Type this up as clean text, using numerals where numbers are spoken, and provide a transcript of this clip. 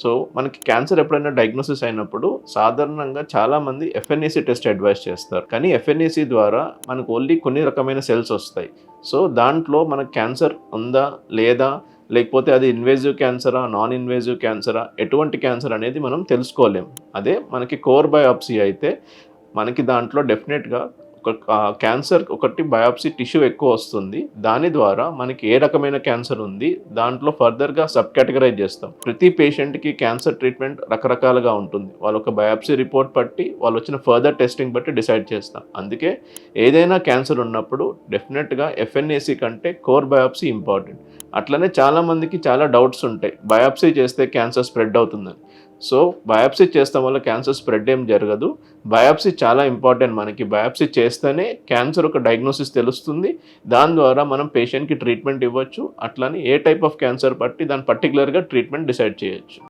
So మనకి cancer ఎప్పుడైనా diagnosis అయినప్పుడు సాధారణంగా చాలామంది ఎఫ్ఎన్ఏసి టెస్ట్ అడ్వైస్ చేస్తారు. కానీ ఎఫ్ఎన్ఏసి ద్వారా మనకు ఓన్లీ కొన్ని రకమైన సెల్స్ వస్తాయి. సో దాంట్లో మనకు క్యాన్సర్ ఉందా లేదా, లేకపోతే అది ఇన్వేజివ్ క్యాన్సరా, నాన్ ఇన్వేజివ్ క్యాన్సరా, ఎటువంటి క్యాన్సర్ అనేది మనం తెలుసుకోలేం. అదే మనకి కోర్ బయాప్సీ అయితే మనకి దాంట్లో డెఫినెట్గా ఒక క్యాన్సర్ ఒకటి బయాప్సీ టిష్యూ ఎక్కువ వస్తుంది. దాని ద్వారా మనకి ఏ రకమైన క్యాన్సర్ ఉంది దాంట్లో ఫర్దర్గా సబ్ కేటగరైజ్ చేస్తాం. ప్రతి పేషెంట్కి క్యాన్సర్ ట్రీట్మెంట్ రకరకాలుగా ఉంటుంది. వాళ్ళు ఒక బయాప్సీ రిపోర్ట్ బట్టి వాళ్ళు వచ్చిన ఫర్దర్ టెస్టింగ్ బట్టి డిసైడ్ చేస్తాం. అందుకే ఏదైనా క్యాన్సర్ ఉన్నప్పుడు డెఫినెట్గా ఎఫ్ఎన్ఏసి కంటే కోర్ బయాప్సీ ఇంపార్టెంట్. అట్లనే చాలామందికి చాలా డౌట్స్ ఉంటాయి, బయాప్సీ చేస్తే క్యాన్సర్ స్ప్రెడ్ అవుతుందని. సో బయాప్సీ చేస్తాం వల్ల క్యాన్సర్ స్ప్రెడ్ ఏం జరగదు. బయాప్సీ చాలా ఇంపార్టెంట్. మనకి బయాప్సీ చేస్తేనే క్యాన్సర్ ఒక డయాగ్నోసిస్ తెలుస్తుంది. దాని ద్వారా మనం పేషెంట్కి ట్రీట్మెంట్ ఇవ్వచ్చు. అట్లని ఏ టైప్ ఆఫ్ క్యాన్సర్ బట్టి దాని పర్టికులర్గా ట్రీట్మెంట్ డిసైడ్ చేయొచ్చు.